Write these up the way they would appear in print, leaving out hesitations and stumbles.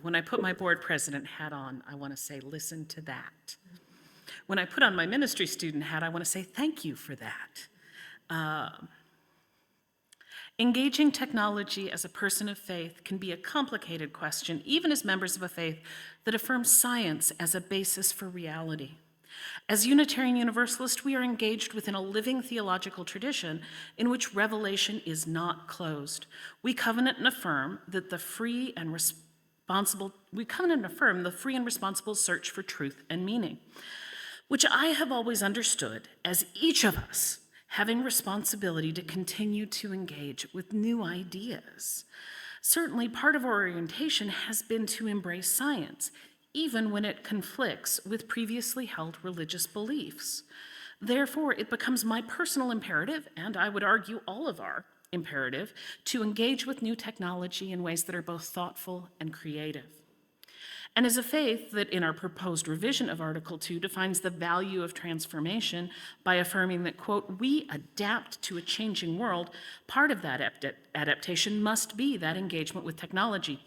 When I put my board president hat on, I want to say, listen to that. When I put on my ministry student hat, I want to say, thank you for that. Engaging technology as a person of faith can be a complicated question, even as members of a faith that affirms science as a basis for reality. As Unitarian Universalists, we are engaged within a living theological tradition in which revelation is not closed. We covenant and affirm that the free and responsible search for truth and meaning, which I have always understood as each of us having responsibility to continue to engage with new ideas. Certainly, part of our orientation has been to embrace science, even when it conflicts with previously held religious beliefs. Therefore, it becomes my personal imperative, and I would argue all of our imperative, to engage with new technology in ways that are both thoughtful and creative. And as a faith that in our proposed revision of Article 2 defines the value of transformation by affirming that, quote, we adapt to a changing world, part of that adaptation must be that engagement with technology,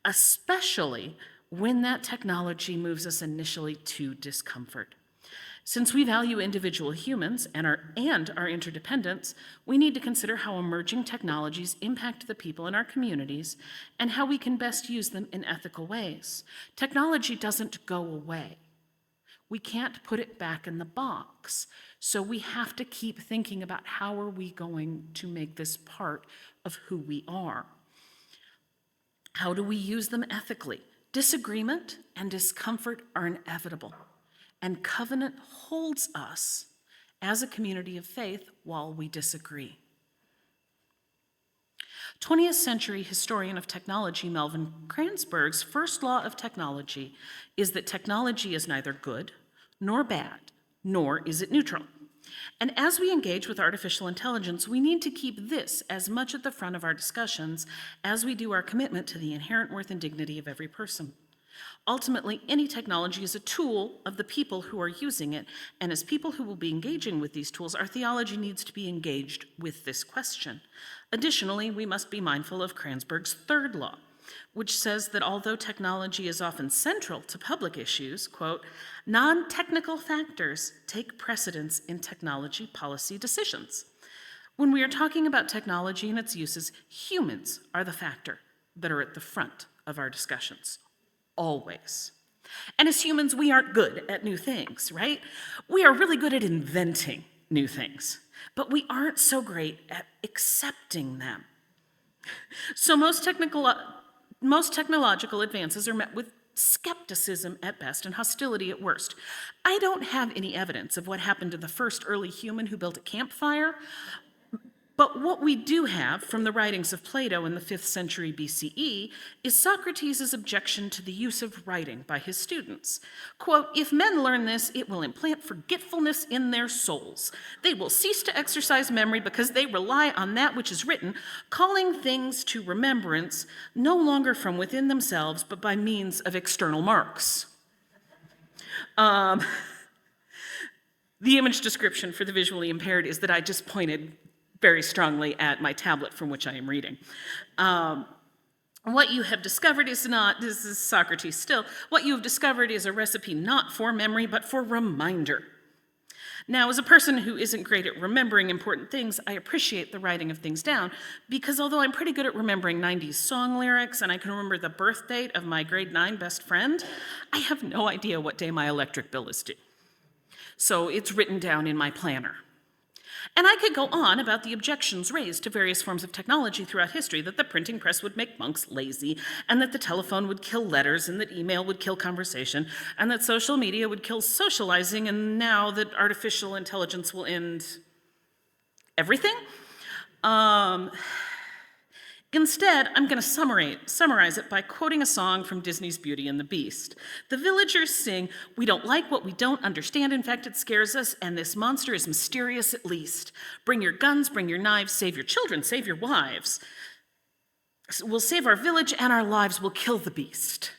especially when that technology moves us initially to discomfort. Since we value individual humans and our interdependence, we need to consider how emerging technologies impact the people in our communities and how we can best use them in ethical ways. Technology doesn't go away. We can't put it back in the box. So we have to keep thinking about how are we going to make this part of who we are. How do we use them ethically? Disagreement and discomfort are inevitable. And covenant holds us as a community of faith while we disagree. 20th century historian of technology Melvin Kranzberg's first law of technology is that technology is neither good nor bad, nor is it neutral. And as we engage with artificial intelligence, we need to keep this as much at the front of our discussions as we do our commitment to the inherent worth and dignity of every person. Ultimately, any technology is a tool of the people who are using it, and as people who will be engaging with these tools, our theology needs to be engaged with this question. Additionally, we must be mindful of Kranzberg's third law, which says that although technology is often central to public issues, quote, non-technical factors take precedence in technology policy decisions. When we are talking about technology and its uses, humans are the factor that are at the front of our discussions. Always. And as humans, we aren't good at new things, right? We are really good at inventing new things, but we aren't so great at accepting them. So most technological advances are met with skepticism at best and hostility at worst. I don't have any evidence of what happened to the first early human who built a campfire, but what we do have from the writings of Plato in the 5th century BCE is Socrates' objection to the use of writing by his students. Quote, if men learn this, it will implant forgetfulness in their souls. They will cease to exercise memory because they rely on that which is written, calling things to remembrance no longer from within themselves, but by means of external marks. The image description for the visually impaired is that I just pointed very strongly at my tablet from which I am reading. What you have discovered is not, this is Socrates still, what you have discovered is a recipe not for memory, but for reminder. Now, as a person who isn't great at remembering important things, I appreciate the writing of things down, because although I'm pretty good at remembering 90s song lyrics and I can remember the birth date of my grade 9 best friend, I have no idea what day my electric bill is due. So it's written down in my planner. And I could go on about the objections raised to various forms of technology throughout history, that the printing press would make monks lazy, and that the telephone would kill letters, and that email would kill conversation, and that social media would kill socializing, and now that artificial intelligence will end everything. Instead, I'm going to summarize it by quoting a song from Disney's Beauty and the Beast. The villagers sing, "We don't like what we don't understand, in fact it scares us, and this monster is mysterious at least. Bring your guns, bring your knives, save your children, save your wives. We'll save our village and our lives, we'll kill the beast."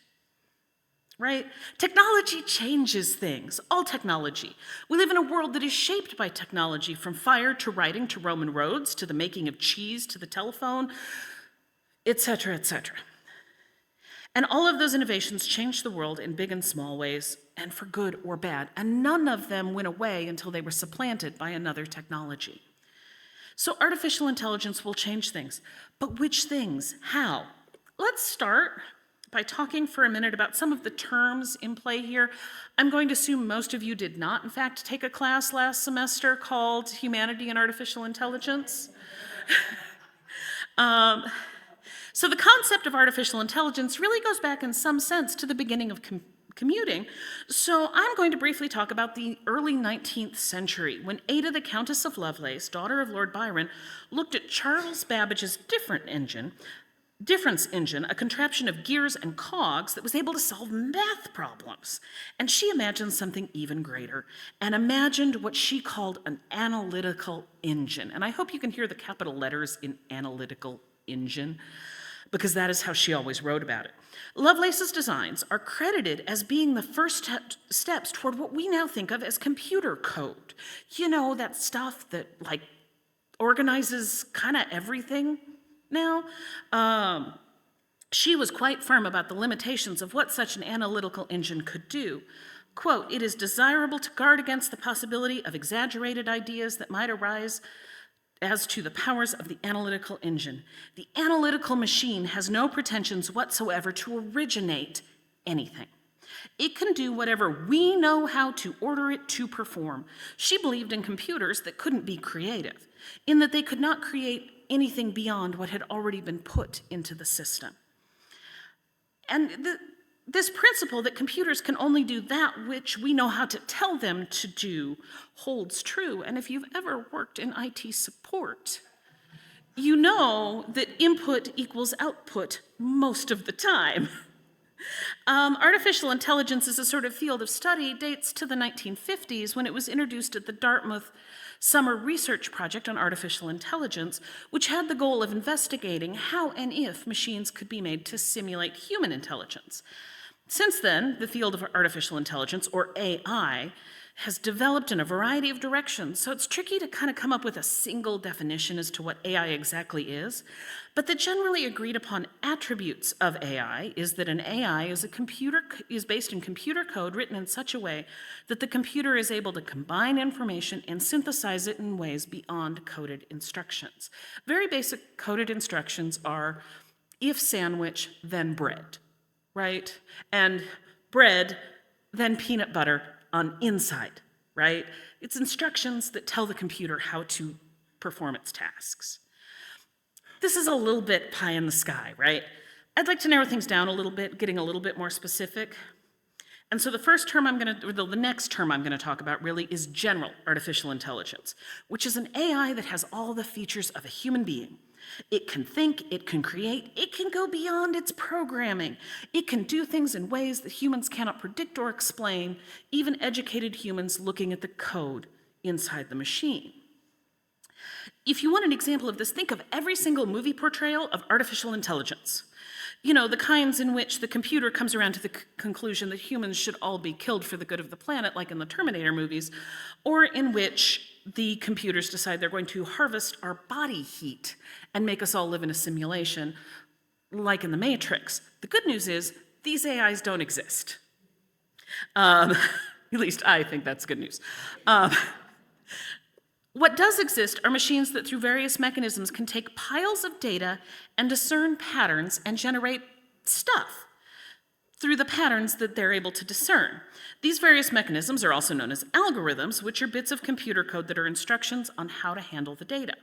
Right? Technology changes things, all technology. We live in a world that is shaped by technology, from fire to writing to Roman roads to the making of cheese to the telephone, etc., etc. And all of those innovations changed the world in big and small ways, and for good or bad, and none of them went away until they were supplanted by another technology. So artificial intelligence will change things, but which things? How? Let's start by talking for a minute about some of the terms in play here. I'm going to assume most of you did not, in fact, take a class last semester called Humanity and Artificial Intelligence. So the concept of artificial intelligence really goes back in some sense to the beginning of commuting. So I'm going to briefly talk about the early 19th century, when Ada, the Countess of Lovelace, daughter of Lord Byron, looked at Charles Babbage's difference engine, a contraption of gears and cogs that was able to solve math problems. And she imagined something even greater, and imagined what she called an analytical engine. And I hope you can hear the capital letters in analytical engine, because that is how she always wrote about it. Lovelace's designs are credited as being the first steps toward what we now think of as computer code. You know, that stuff that like organizes kind of everything now. She was quite firm about the limitations of what such an analytical engine could do. Quote, "It is desirable to guard against the possibility of exaggerated ideas that might arise as to the powers of the analytical engine. The analytical machine has no pretensions whatsoever to originate anything. It can do whatever we know how to order it to perform." She believed in computers that couldn't be creative, in that they could not create anything beyond what had already been put into the system. And this principle that computers can only do that which we know how to tell them to do holds true. And if you've ever worked in IT support, you know that input equals output most of the time. Artificial intelligence as a sort of field of study dates to the 1950s, when it was introduced at the Dartmouth Summer Research Project on Artificial Intelligence, which had the goal of investigating how and if machines could be made to simulate human intelligence. Since then, the field of artificial intelligence, or AI, has developed in a variety of directions, so it's tricky to kind of come up with a single definition as to what AI exactly is. But the generally agreed upon attributes of AI is that an AI is based in computer code written in such a way that the computer is able to combine information and synthesize it in ways beyond coded instructions. Very basic coded instructions are if sandwich, then bread, right? And bread, then peanut butter on inside, right? It's instructions that tell the computer how to perform its tasks. This is a little bit pie in the sky, right? I'd like to narrow things down a little bit, getting a little bit more specific. And so the next term I'm gonna talk about really is general artificial intelligence, which is an AI that has all the features of a human being. It can think, it can create, it can go beyond its programming. It can do things in ways that humans cannot predict or explain, even educated humans looking at the code inside the machine. If you want an example of this, think of every single movie portrayal of artificial intelligence. You know, the kinds in which the computer comes around to the conclusion that humans should all be killed for the good of the planet, like in the Terminator movies, or in which the computers decide they're going to harvest our body heat and make us all live in a simulation, like in the Matrix. The good news is these AIs don't exist. At least I think that's good news. What does exist are machines that through various mechanisms can take piles of data and discern patterns and generate stuff through the patterns that they're able to discern. These various mechanisms are also known as algorithms, which are bits of computer code that are instructions on how to handle the data.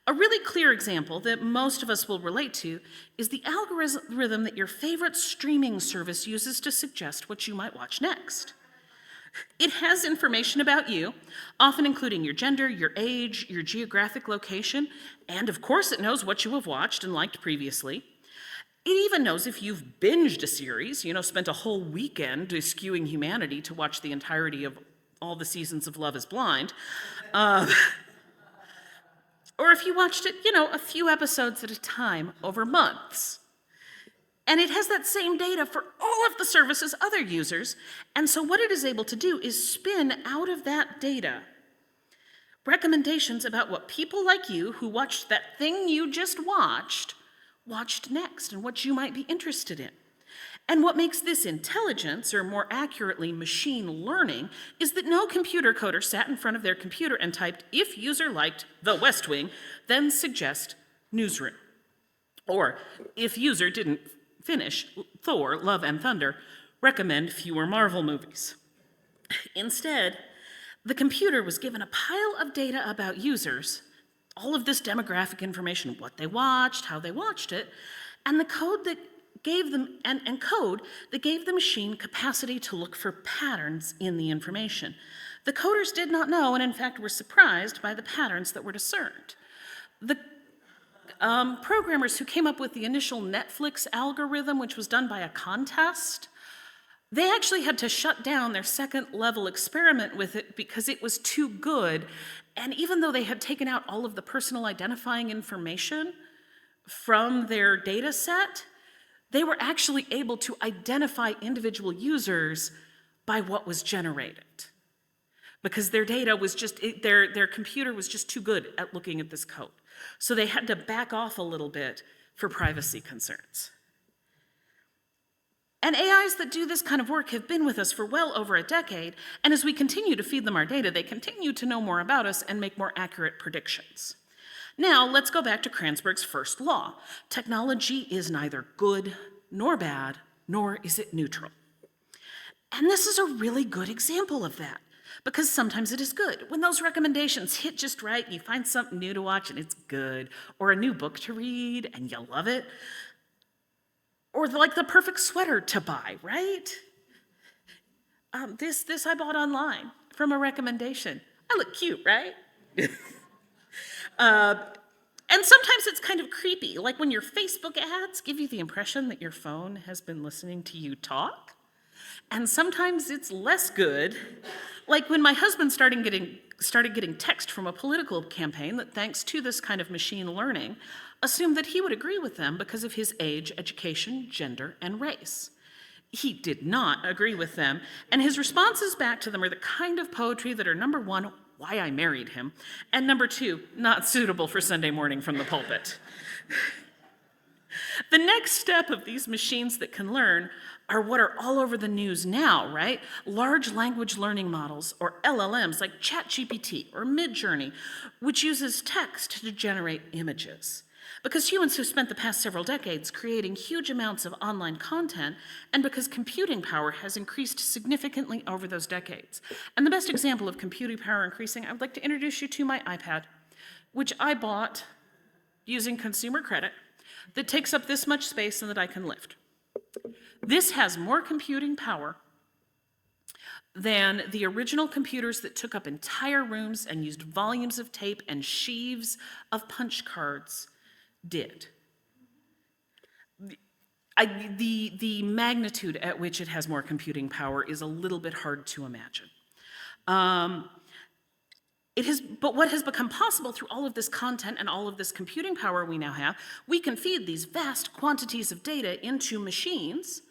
A really clear example that most of us will relate to is the algorithm that your favorite streaming service uses to suggest what you might watch next. It has information about you, often including your gender, your age, your geographic location, and of course it knows what you have watched and liked previously. It even knows if you've binged a series, spent a whole weekend skewing Humanity to watch the entirety of all the seasons of Love is Blind. Or if you watched it, a few episodes at a time over months. And it has that same data for all of the service's other users. And so what it is able to do is spin out of that data recommendations about what people like you who watched that thing you just watched next and what you might be interested in. And what makes this intelligence, or more accurately, machine learning, is that no computer coder sat in front of their computer and typed, "If user liked The West Wing, then suggest newsroom." Or, "If user didn't finish Thor, Love and Thunder, recommend fewer Marvel movies." Instead, the computer was given a pile of data about users, all of this demographic information, what they watched, how they watched it, and the code that gave them code that gave the machine capacity to look for patterns in the information. The coders did not know, and in fact were surprised by the patterns that were discerned. The programmers who came up with the initial Netflix algorithm, which was done by a contest, they actually had to shut down their second-level experiment with it because it was too good. And even though they had taken out all of the personal identifying information from their data set, they were actually able to identify individual users by what was generated, because their data was just, their computer was just too good at looking at this code. So they had to back off a little bit for privacy concerns. And AIs that do this kind of work have been with us for well over a decade, and as we continue to feed them our data, they continue to know more about us and make more accurate predictions. Now, let's go back to Kranzberg's first law. Technology is neither good nor bad, nor is it neutral. And this is a really good example of that, because sometimes it is good. When those recommendations hit just right, you find something new to watch and it's good, or a new book to read and you love it, or like the perfect sweater to buy, right? This I bought online from a recommendation. I look cute, right? And sometimes it's kind of creepy, like when your Facebook ads give you the impression that your phone has been listening to you talk. And sometimes it's less good, like when my husband started getting text from a political campaign that, thanks to this kind of machine learning, assumed that he would agree with them because of his age, education, gender, and race. He did not agree with them, and his responses back to them are the kind of poetry that are, number one, why I married him, and number two, not suitable for Sunday morning from the pulpit. The next step of these machines that can learn are what are all over the news now, right? Large language learning models, or LLMs, like ChatGPT or Midjourney, which uses text to generate images. Because humans have spent the past several decades creating huge amounts of online content, and because computing power has increased significantly over those decades. And the best example of computing power increasing, I would like to introduce you to my iPad, which I bought using consumer credit, that takes up this much space and that I can lift. This has more computing power than the original computers that took up entire rooms and used volumes of tape and sheaves of punch cards did. The magnitude at which it has more computing power is a little bit hard to imagine. But what has become possible through all of this content and all of this computing power we now have, we can feed these vast quantities of data into machines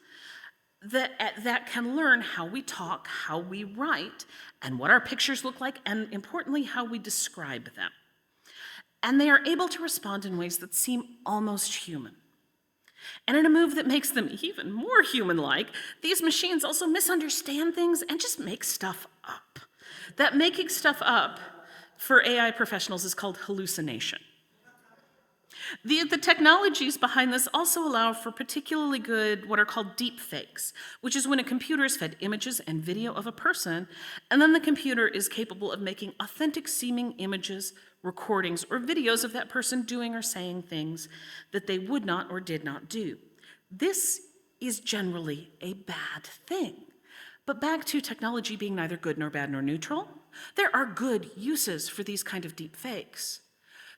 that can learn how we talk, how we write, and what our pictures look like, and importantly, how we describe them. And they are able to respond in ways that seem almost human. And in a move that makes them even more human-like, these machines also misunderstand things and just make stuff up. That making stuff up for AI professionals is called hallucination. The technologies behind this also allow for particularly good what are called deep fakes, which is when a computer is fed images and video of a person, and then the computer is capable of making authentic seeming images, recordings, or videos of that person doing or saying things that they would not or did not do. This is generally a bad thing. But back to technology being neither good nor bad nor neutral, there are good uses for these kind of deep fakes.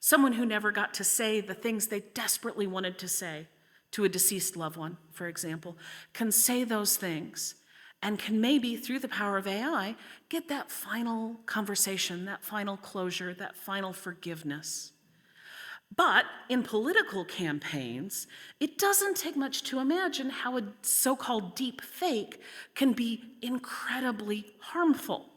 Someone who never got to say the things they desperately wanted to say to a deceased loved one, for example, can say those things and can maybe, through the power of AI, get that final conversation, that final closure, that final forgiveness. But in political campaigns, it doesn't take much to imagine how a so-called deep fake can be incredibly harmful.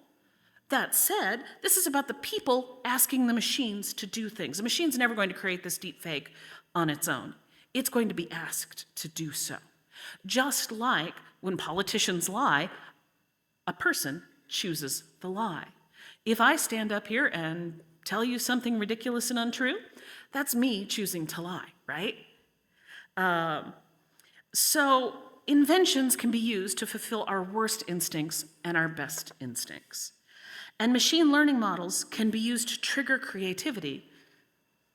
That said, this is about the people asking the machines to do things. The machine's never going to create this deep fake on its own. It's going to be asked to do so. Just like when politicians lie, a person chooses the lie. If I stand up here and tell you something ridiculous and untrue, that's me choosing to lie, right? So inventions can be used to fulfill our worst instincts and our best instincts. And machine learning models can be used to trigger creativity,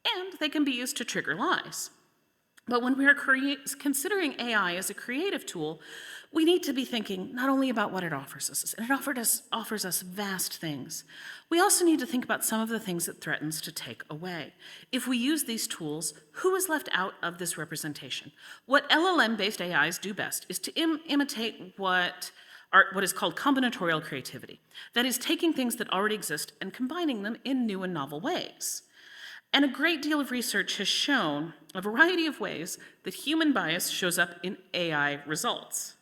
and they can be used to trigger lies. But when we are considering AI as a creative tool, we need to be thinking not only about what it offers us, and it offers us vast things. We also need to think about some of the things it threatens to take away. If we use these tools, who is left out of this representation? What LLM-based AIs do best is to imitate what is called combinatorial creativity. That is, taking things that already exist and combining them in new and novel ways. And a great deal of research has shown a variety of ways that human bias shows up in AI results.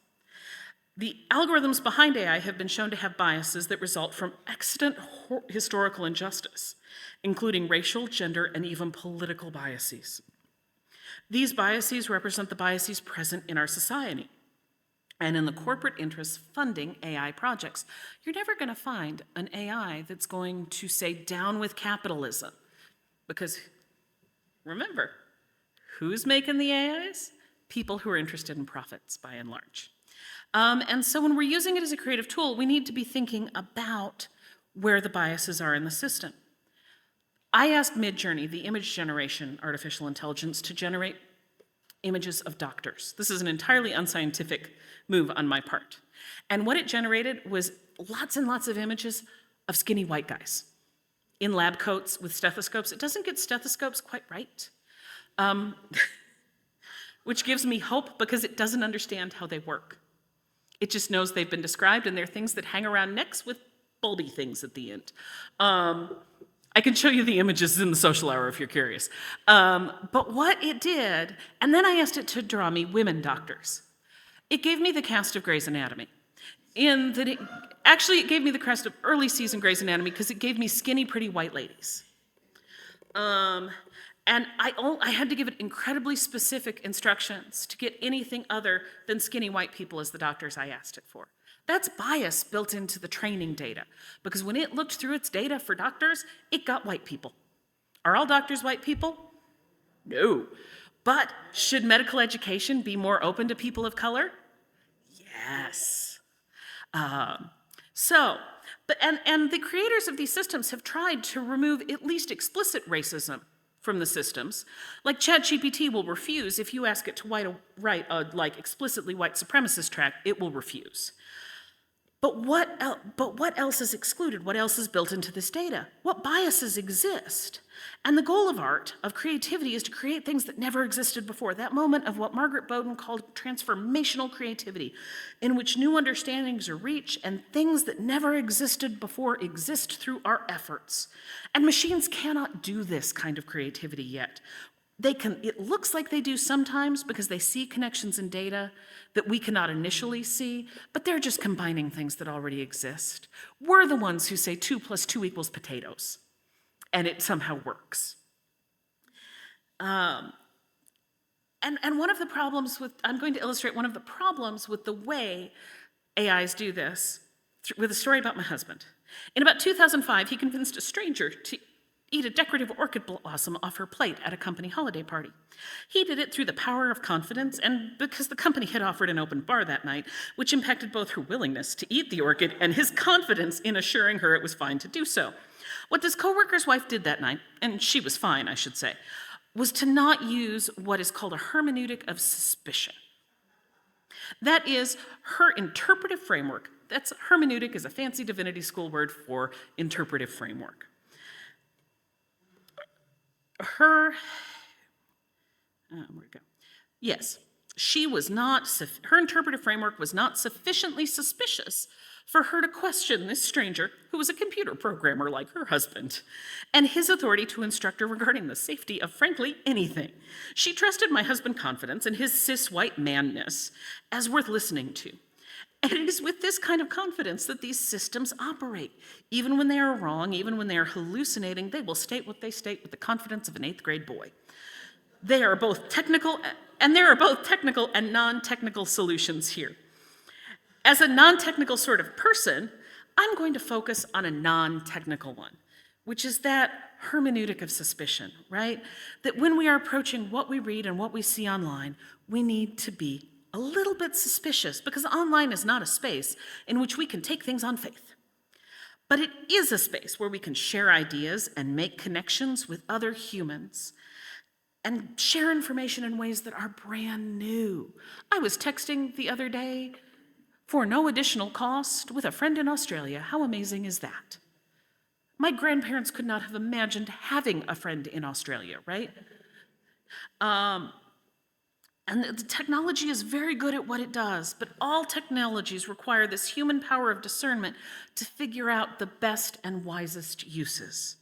The algorithms behind AI have been shown to have biases that result from extant historical injustice, including racial, gender, and even political biases. These biases represent the biases present in our society and in the corporate interests funding AI projects. You're never going to find an AI that's going to say, down with capitalism. Because remember, who's making the AIs? People who are interested in profits, by and large. And so when we're using it as a creative tool, we need to be thinking about where the biases are in the system. I asked Midjourney, the image generation artificial intelligence, to generate images of doctors. This is an entirely unscientific move on my part. And what it generated was lots and lots of images of skinny white guys in lab coats with stethoscopes. It doesn't get stethoscopes quite right, which gives me hope because it doesn't understand how they work. It just knows they've been described, and they're things that hang around necks with bulby things at the end. I can show you the images in the social hour if you're curious. But what it did, and then I asked it to draw me women doctors. It gave me the cast of Grey's Anatomy. In that it gave me the cast of early season Grey's Anatomy because it gave me skinny, pretty white ladies. And I had to give it incredibly specific instructions to get anything other than skinny white people as the doctors I asked it for. That's bias built into the training data, because when it looked through its data for doctors, it got white people. Are all doctors white people? No. But should medical education be more open to people of color? Yes. And the creators of these systems have tried to remove at least explicit racism from the systems. Like ChatGPT will refuse if you ask it to write a explicitly white supremacist track, it will refuse. But what else is excluded? What else is built into this data? What biases exist? And the goal of art, of creativity, is to create things that never existed before. That moment of what Margaret Bowden called transformational creativity, in which new understandings are reached and things that never existed before exist through our efforts. And machines cannot do this kind of creativity yet. It looks like they do sometimes because they see connections in data that we cannot initially see, but they're just combining things that already exist. We're the ones who say 2 + 2 = potatoes, and it somehow works. And one of the problems I'm going to illustrate one of the problems with the way AIs do this with a story about my husband. In about 2005, he convinced a stranger to eat a decorative orchid blossom off her plate at a company holiday party. He did it through the power of confidence and because the company had offered an open bar that night, which impacted both her willingness to eat the orchid and his confidence in assuring her it was fine to do so. What this coworker's wife did that night, and she was fine, I should say, was to not use what is called a hermeneutic of suspicion. That is, her interpretive framework. Hermeneutic is a fancy divinity school word for interpretive framework. Her interpretive framework was not sufficiently suspicious for her to question this stranger, who was a computer programmer like her husband, and his authority to instruct her regarding the safety of, frankly, anything. She trusted my husband's confidence and his cis-white manness as worth listening to. And it is with this kind of confidence that these systems operate. Even when they are wrong, even when they are hallucinating, they will state what they state with the confidence of an 8th grade boy. They are both technical And there are both technical and non-technical solutions here. As a non-technical sort of person, I'm going to focus on a non-technical one, which is that hermeneutic of suspicion, right? That when we are approaching what we read and what we see online, we need to be a little bit suspicious, because online is not a space in which we can take things on faith. But it is a space where we can share ideas and make connections with other humans and share information in ways that are brand new. I was texting the other day for no additional cost with a friend in Australia. How amazing is that? My grandparents could not have imagined having a friend in Australia, right? And the technology is very good at what it does, but all technologies require this human power of discernment to figure out the best and wisest uses.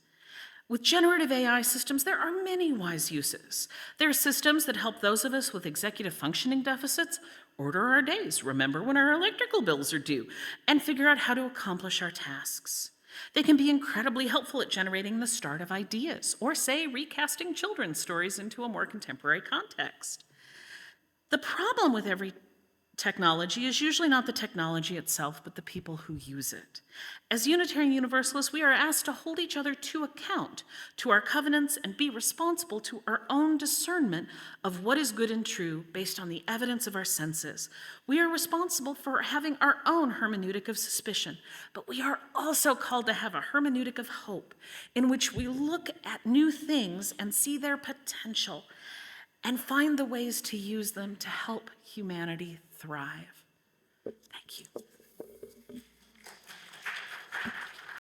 With generative AI systems, there are many wise uses. There are systems that help those of us with executive functioning deficits order our days, remember when our electrical bills are due, and figure out how to accomplish our tasks. They can be incredibly helpful at generating the start of ideas, or say, recasting children's stories into a more contemporary context. The problem with every technology is usually not the technology itself, but the people who use it. As Unitarian Universalists, we are asked to hold each other to account to our covenants and be responsible to our own discernment of what is good and true based on the evidence of our senses. We are responsible for having our own hermeneutic of suspicion, but we are also called to have a hermeneutic of hope in which we look at new things and see their potential and find the ways to use them to help humanity thrive. Thank you.